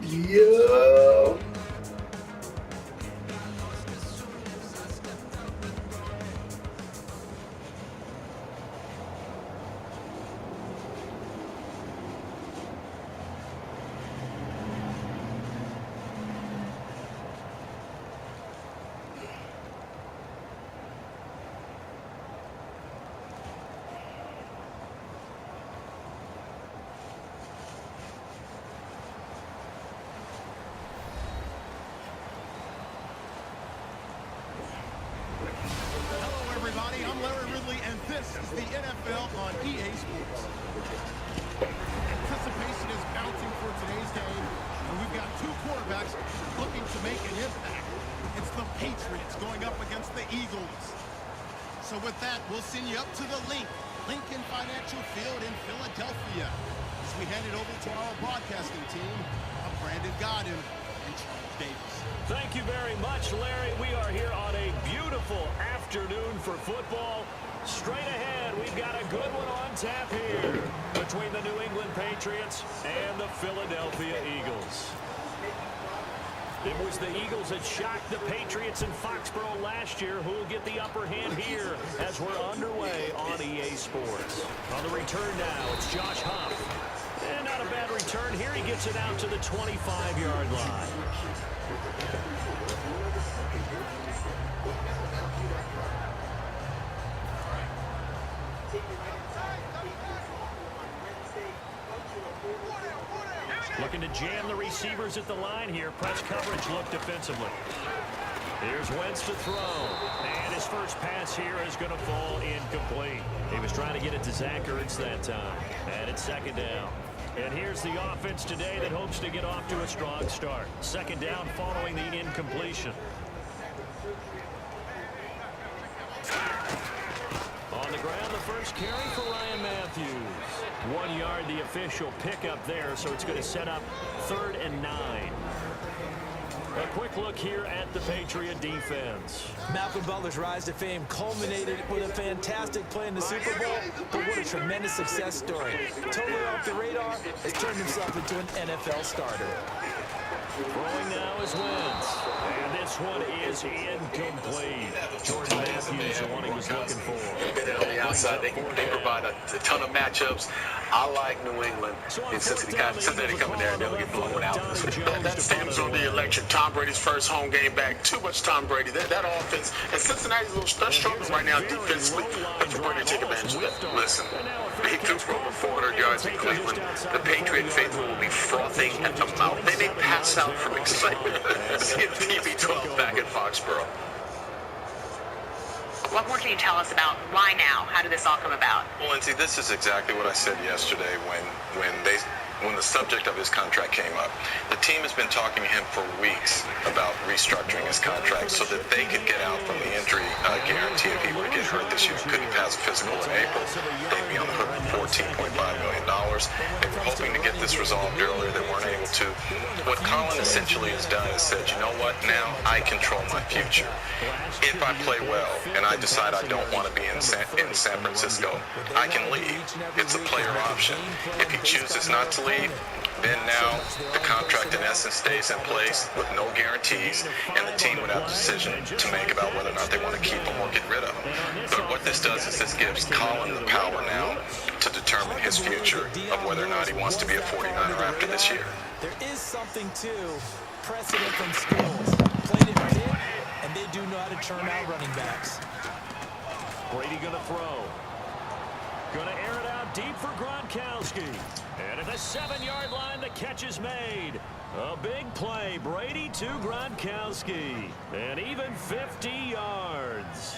Yo. This is the NFL on EA Sports. Anticipation is mounting for today's game, and we've got two quarterbacks looking to make an impact. It's the Patriots going up against the Eagles. So with that, we'll send you up to the Lincoln Financial Field in Philadelphia, as we hand it over to our broadcasting team of Brandon Godden and Charles Davis. Thank you very much, Larry. We are here on a beautiful afternoon for football. Straight ahead, we've got a good one on tap here between the New England Patriots and the Philadelphia Eagles. It was the Eagles that shocked the Patriots in Foxborough last year. Who will get the upper hand here as we're underway on EA Sports? On the return now, it's Josh Huff. And not a bad return here. He gets it out to the 25-yard line. Looking to jam the receivers at the line here. Press coverage look defensively. Here's Wentz to throw. And his first pass here is going to fall incomplete. He was trying to get it to Zach Ertz that time. And it's second down. And here's the offense today that hopes to get off to a strong start. Second down following the incompletion. On the ground, the first carry for Ryan Matthews. 1 yard, the official pickup there, so it's going to set up 3rd and 9. A quick look here at the Patriot defense. Malcolm Butler's rise to fame culminated with a fantastic play in the Super Bowl, but what a tremendous success story. Totally off the radar, has turned himself into an NFL starter. Throwing now is Wentz. And this one is incomplete. Jordan Matthews, the one he was looking for. On the outside, they provide a ton of matchups. I like New England. And Cincinnati coming there and they'll get blown out. That stadium's on the electric. Tom Brady's first home game back. Too much Tom Brady. That offense. And Cincinnati's a little struggling right now defensively. But for Brady to take advantage of that. Listen, he threw for over 400 yards in Cleveland. The Patriot faithful will be frothing at the mouth. They pass out from excitement to get TB12 back at Foxborough. What more can you tell us about why now? How did this all come about? Well, Lindsay, this is exactly what I said yesterday when the subject of his contract came up. The team has been talking to him for weeks about restructuring his contract so that they could get out from the injury guarantee if he were to get hurt this year. Couldn't pass a physical in April. They'd be on the hook for $14.5 million. They were hoping to get this resolved earlier. They weren't able to. What Colin essentially has done is said, you know what, now I control my future. If I play well and I decide I don't want to be in San Francisco, I can leave. It's a player option. If he chooses not to leave, then now the contract in essence stays in place with no guarantees, and the team would have a decision to make about whether or not they want to keep him or get rid of him. But what this does is this gives Colin the power now to determine his future of whether or not he wants to be a 49er after this year. There is something to precedent from schools. Played in Pitt, and they do know how to churn out running backs. Brady going to throw. Going to air it out deep for Gronkowski. And at the 7-yard line, the catch is made. A big play. Brady to Gronkowski. And even 50 yards.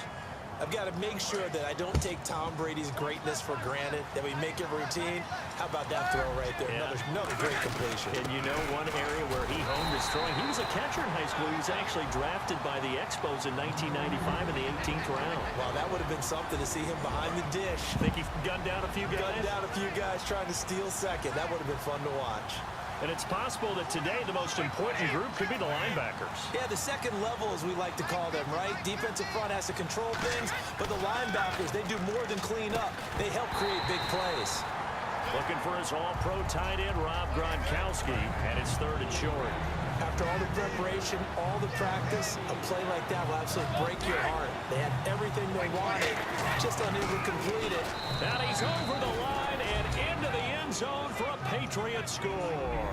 I've got to make sure that I don't take Tom Brady's greatness for granted, that we make it routine. How about that throw right there? Yeah. Another great completion. And you know one area where he honed his throwing, he was a catcher in high school. He was actually drafted by the Expos in 1995 in the 18th round. Wow, that would have been something to see him behind the dish. Think he gunned down a few guys? Gunned down a few guys trying to steal second. That would have been fun to watch. And it's possible that today the most important group could be the linebackers. Yeah, the second level, as we like to call them, right? Defensive front has to control things, but the linebackers, they do more than clean up. They help create big plays. Looking for his all-pro tight end, Rob Gronkowski, and it's 3rd and short. After all the preparation, all the practice, a play like that will absolutely break your heart. They had everything they wanted, just unable to complete it. And he's over the line and into the end zone for a Patriot score.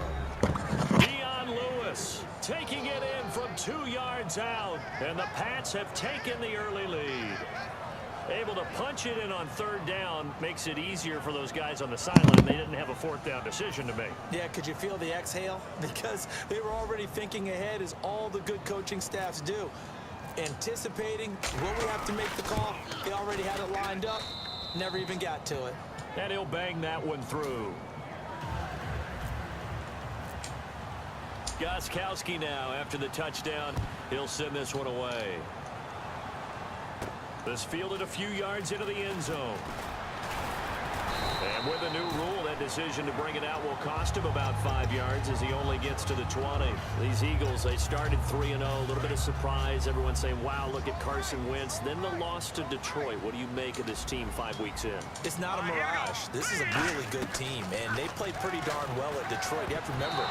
Dion Lewis taking it in from 2 yards out, and the Pats have taken the early lead. Able to punch it in on 3rd down makes it easier for those guys on the sideline. They didn't have a 4th down decision to make. Yeah, could you feel the exhale? Because they were already thinking ahead, as all the good coaching staffs do. Anticipating, will we have to make the call? They already had it lined up, never even got to it. And he'll bang that one through. Gronkowski now, after the touchdown, he'll send this one away. This fielded a few yards into the end zone. And with a new rule, that decision to bring it out will cost him about 5 yards as he only gets to the 20. These Eagles, they started 3-0. A little bit of surprise. Everyone saying, wow, look at Carson Wentz. Then the loss to Detroit. What do you make of this team 5 weeks in? It's not a mirage. This is a really good team, and they played pretty darn well at Detroit. You have to remember,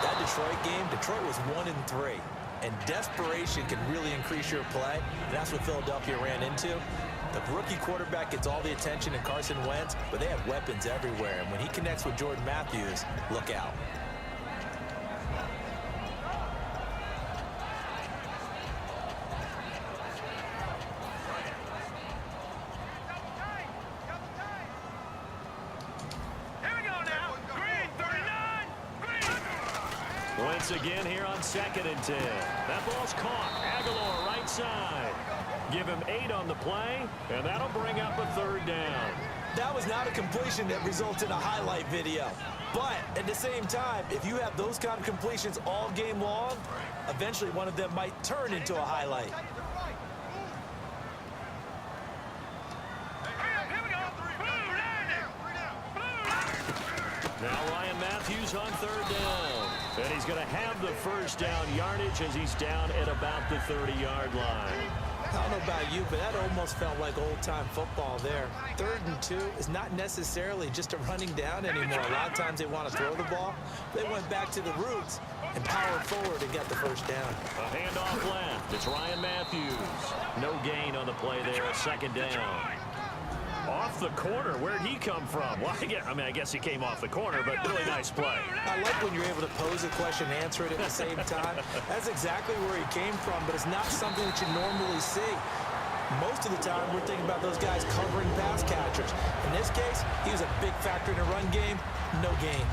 that Detroit game, Detroit was 1-3. And desperation can really increase your play, and that's what Philadelphia ran into. The rookie quarterback gets all the attention in Carson Wentz, but they have weapons everywhere. And when he connects with Jordan Matthews, look out. Wentz again here on 2nd and 10. That ball's caught. Aguilar right side. Give him 8 on the play, and that'll bring up a 3rd down. That was not a completion that resulted in a highlight video. But at the same time, if you have those kind of completions all game long, eventually one of them might turn into a highlight. Now Ryan Matthews on 3rd down. And he's going to have the 1st down yardage as he's down at about the 30-yard line. I don't know about you, but that almost felt like old-time football there. 3rd and 2 is not necessarily just a running down anymore. A lot of times they want to throw the ball. They went back to the roots and powered forward and got the 1st down. A handoff left. It's Ryan Matthews. No gain on the play there. 2nd down. Off the corner. Where'd he come from? Well, I guess he came off the corner, but really nice play. I like when you're able to pose a question and answer it at the same time. That's exactly where he came from, but it's not something that you normally see. Most of the time, we're thinking about those guys covering pass catchers. In this case, he was a big factor in the run game. No gain.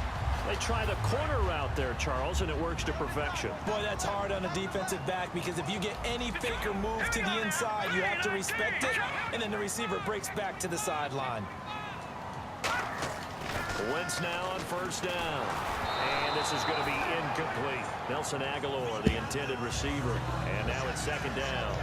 They try the corner route there, Charles, and it works to perfection. Boy, that's hard on a defensive back, because if you get any fake or move to the inside, you have to respect it, and then the receiver breaks back to the sideline. Wentz now on 1st down. And this is going to be incomplete. Nelson Aguilar, the intended receiver. And now it's 2nd down.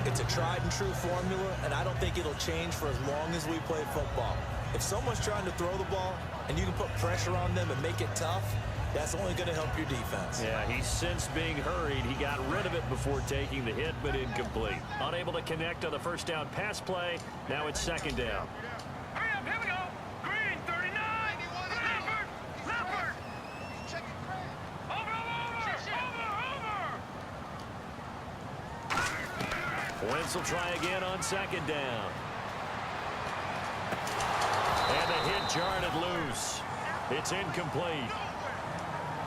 It's a tried-and-true formula, and I don't think it'll change for as long as we play football. If someone's trying to throw the ball and you can put pressure on them and make it tough, that's only going to help your defense. Yeah, he's since being hurried. He got rid of it before taking the hit, but incomplete. Unable to connect on the 1st down pass play. Now it's 2nd down. Hurry up, here we go. Green, 39. Leopard. Over. Wentz will try again on 2nd down. And the hit jarred it loose. It's incomplete.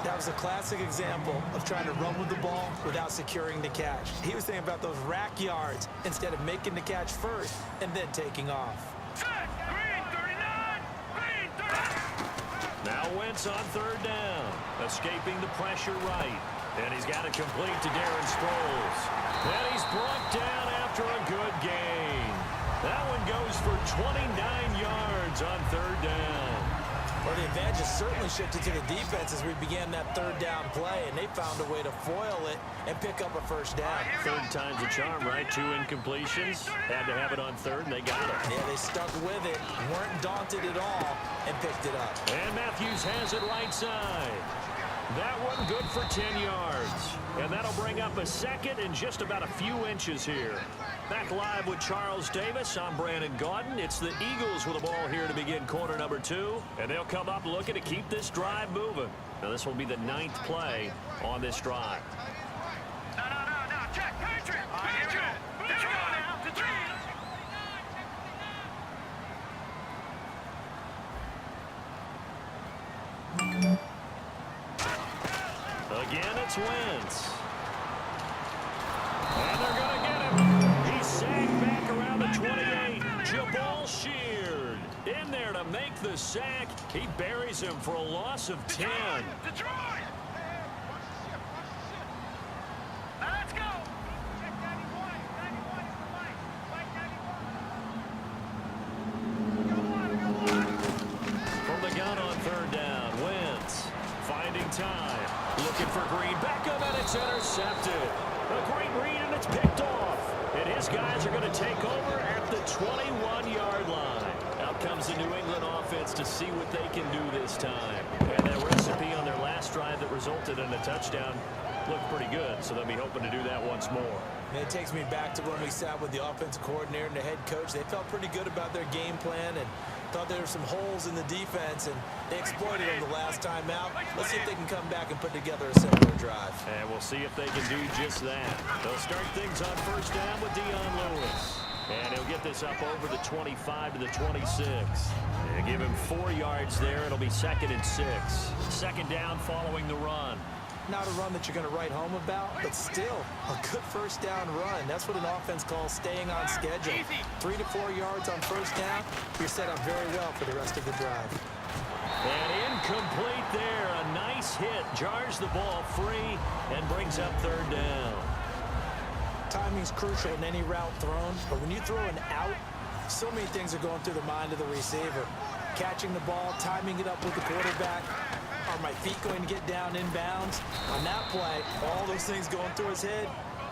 That was a classic example of trying to run with the ball without securing the catch. He was thinking about those rack yards instead of making the catch first and then taking off. Green, 39. Green, 39. Now Wentz on 3rd down. Escaping the pressure right. And he's got it complete to Darren Sproles. And he's brought down after a good gain. That one goes for 29 yards on 3rd down. Well, the advantage has certainly shifted to the defense as we began that 3rd down play, and they found a way to foil it and pick up a 1st down. 3rd time's a charm, right? 2 incompletions. Had to have it on 3rd, and they got it. Yeah, they stuck with it, weren't daunted at all, and picked it up. And Matthews has it right side. That one good for 10 yards. And that'll bring up a 2nd and just about a few inches here. Back live with Charles Davis. I'm Brandon Gaudin. It's the Eagles with the ball here to begin quarter number 2. And they'll come up looking to keep this drive moving. Now this will be the 9th play on this drive. No. Check. Patriot. Patriot. Let's go now. Again, it's Wentz. And they're going to get him. He's sagged back around the 28. Jabal Sheard in there to make the sack. He buries him for a loss of 10. Detroit. Let's go. From the gun on 3rd down, Wentz finding time. Looking for Green. Beckham, and it's intercepted. A great read, and it's picked off. And his guys are going to take over at the 21-yard line. Out comes the New England offense to see what they can do this time. And that recipe on their last drive that resulted in a touchdown looked pretty good, so they'll be hoping to do that once more. And it takes me back to when we sat with the offensive coordinator and the head coach. They felt pretty good about their game plan and thought there were some holes in the defense, and they exploited them the last time out. Let's see if they can come back and put together a similar drive. And we'll see if they can do just that. They'll start things on 1st down with Dion Lewis. And he'll get this up over the 25 to the 26. They give him 4 yards there. It'll be 2nd and 6. 2nd down following the run. Not a run that you're going to write home about, but still a good 1st down run. That's what an offense calls staying on schedule. 3 to 4 yards on 1st down. You're set up very well for the rest of the drive. And incomplete there. A nice hit. Jars the ball free and brings up 3rd down. Timing's crucial in any route thrown, but when you throw an out, so many things are going through the mind of the receiver. Catching the ball, timing it up with the quarterback. Are my feet going to get down inbounds? On that play, all those things going through his head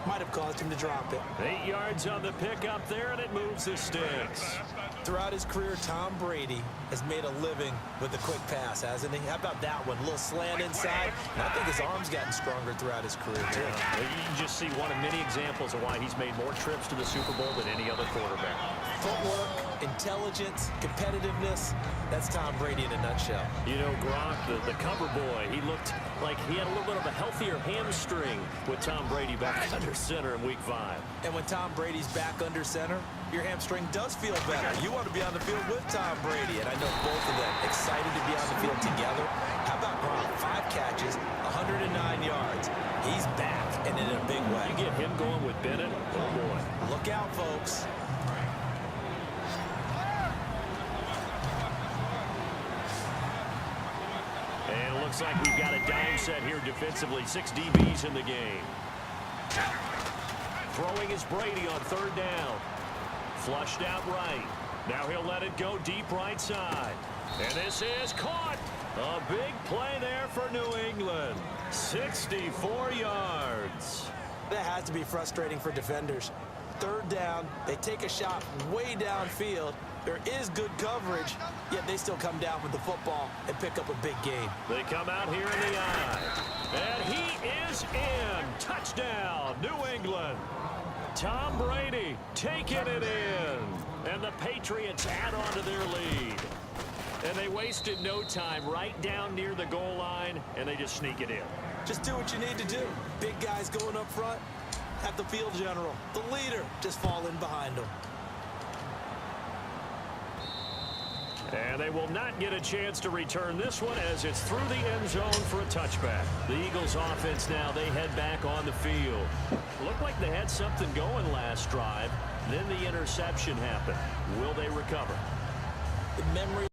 might have caused him to drop it. 8 yards on the pickup there, and it moves the sticks. Throughout his career, Tom Brady has made a living with the quick pass, hasn't he? How about that one? A little slant inside. And I think his arm's gotten stronger throughout his career, too. Yeah, you can just see one of many examples of why he's made more trips to the Super Bowl than any other quarterback. Footwork, intelligence, competitiveness. That's Tom Brady in a nutshell. You know, Gronk, the cover boy, he looked like he had a little bit of a healthier hamstring with Tom Brady back under center in Week 5. And when Tom Brady's back under center, your hamstring does feel better. You want to be on the field with Tom Brady, and I know both of them excited to be on the field together. How about Gronk? 5 catches, 109 yards. He's back, and in a big way. You get him going with Bennett, oh boy. Look out, folks. And it looks like we've got a dime set here defensively. 6 DBs in the game. Throwing is Brady on 3rd down. Flushed out right. Now he'll let it go deep right side. And this is caught. A big play there for New England. 64 yards. That has to be frustrating for defenders. 3rd down, they take a shot way downfield. There is good coverage, yet they still come down with the football and pick up a big gain. They come out here in the eye. And he is in. Touchdown, New England. Tom Brady taking it in. And the Patriots add on to their lead. And they wasted no time right down near the goal line, and they just sneak it in. Just do what you need to do. Big guys going up front. Have the field general, the leader, just fall in behind them. And they will not get a chance to return this one as it's through the end zone for a touchback. The Eagles offense now, they head back on the field. Looked like they had something going last drive. Then the interception happened. Will they recover? The memory